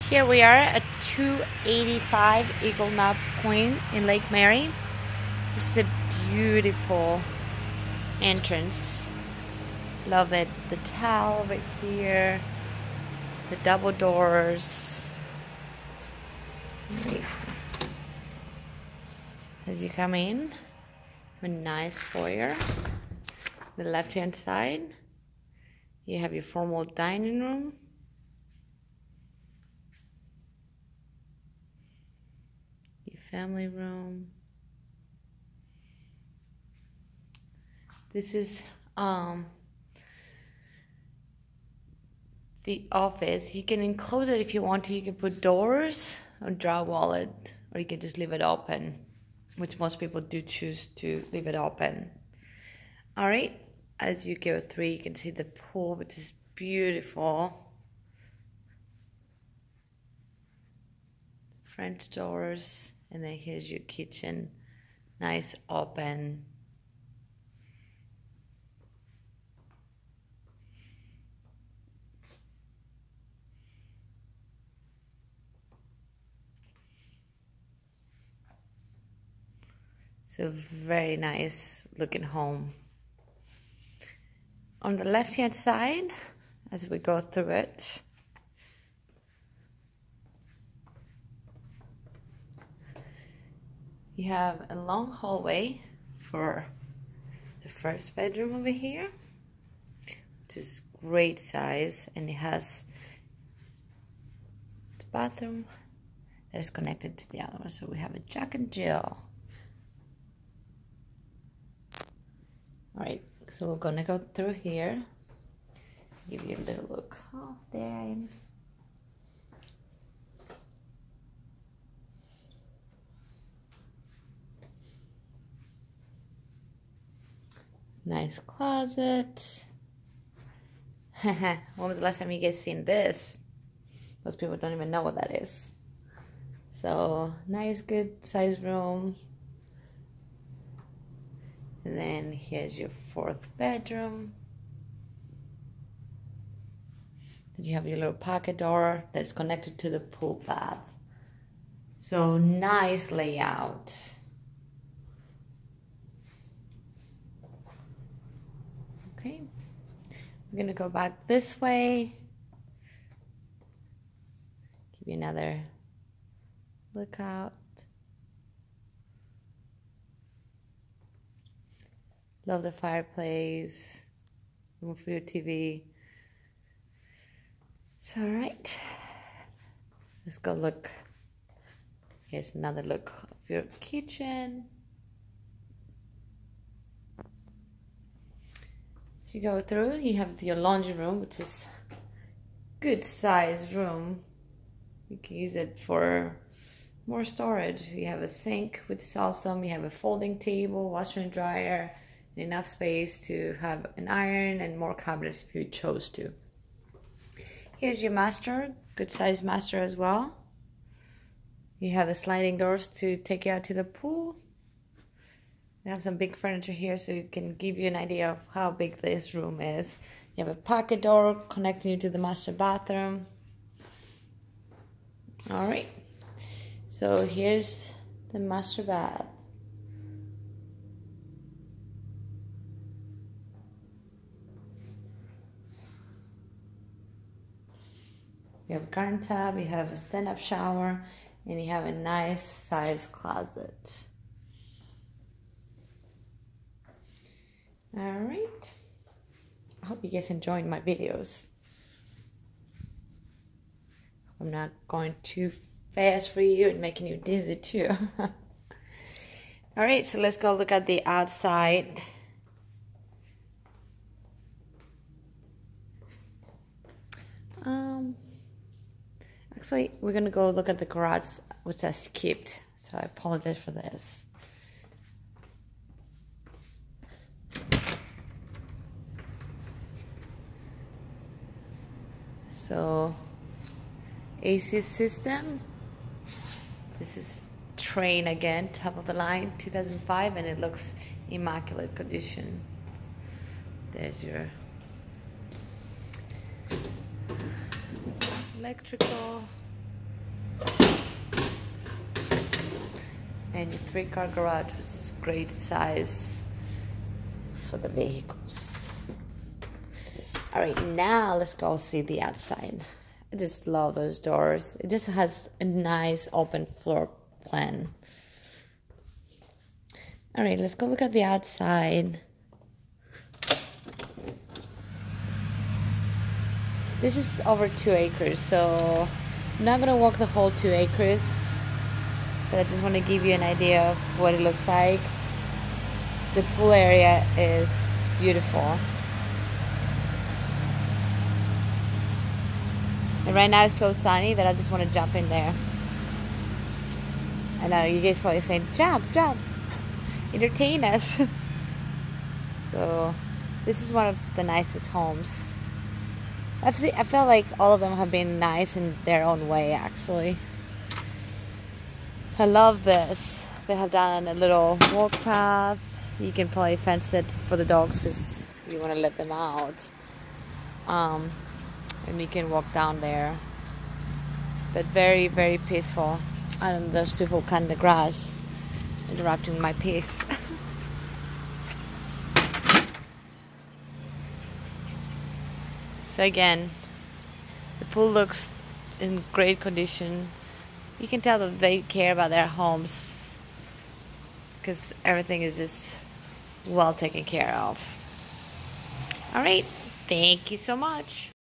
Here we are at 285 Eagle Knob Point in Lake Mary. This is a beautiful entrance. Love it. The tile over here, the double doors. As you come in, a nice foyer. The left-hand side, you have your formal dining room. Your family room. This is the office. You can enclose it if you want to. You can put doors or drywall it, or you can just leave it open, which most people do choose to leave it open. All right, as you go through, you can see the pool, which is beautiful. French doors, and then here's your kitchen, nice open. So very nice looking home. On the left-hand side, as we go through it, you have a long hallway for the first bedroom over here, which is great size, and it has the bathroom that is connected to the other one. So we have a Jack and Jill. All right, so we're gonna go through here, give you a little look. Oh, there I am. Nice closet. When was the last time you guys seen this? Most people don't even know what that is. So nice, good size room. And then here's your fourth bedroom. And you have your little pocket door that's connected to the pool bath. So nice layout. Okay, we're gonna go back this way. Give you another look out. Love the fireplace, room for your TV. So, all right, let's go look. Here's another look of your kitchen. As you go through, you have your laundry room, which is good sized room. You can use it for more storage. You have a sink, which is awesome. You have a folding table, washer and dryer, and enough space to have an iron and more cabinets if you chose to. Here's your master, good sized master as well. You have the sliding doors to take you out to the pool. We have some big furniture here, so it can give you an idea of how big this room is. You have a pocket door connecting you to the master bathroom. All right, so here's the master bath. You have a garden tub, you have a stand-up shower, and you have a nice size closet. All right. I hope you guys enjoyed my videos. I'm not going too fast for you and making you dizzy too. All right, so let's go look at the outside. Actually, we're gonna go look at the garage, which I skipped, so I apologize for this. So, AC system. This is Train again, top of the line, 2005, and it looks immaculate condition. There's your electrical. And your 3-car garage, which is great size for the vehicles. All right, now let's go see the outside. I just love those doors. It just has a nice open floor plan. All right, let's go look at the outside. This is over 2 acres, so I'm not gonna walk the whole 2 acres, but I just want to give you an idea of what it looks like. The pool area is beautiful. And right now it's so sunny that I just want to jump in there. I know you guys probably saying, jump, entertain us. So this is one of the nicest homes. I felt like all of them have been nice in their own way, actually. I love this. They have done a little walk path. You can probably fence it for the dogs because you want to let them out. And you can walk down there. But very, very peaceful. And there's people cutting the grass, interrupting my peace. So again, the pool looks in great condition. You can tell that they care about their homes because everything is just well taken care of. All right, thank you so much.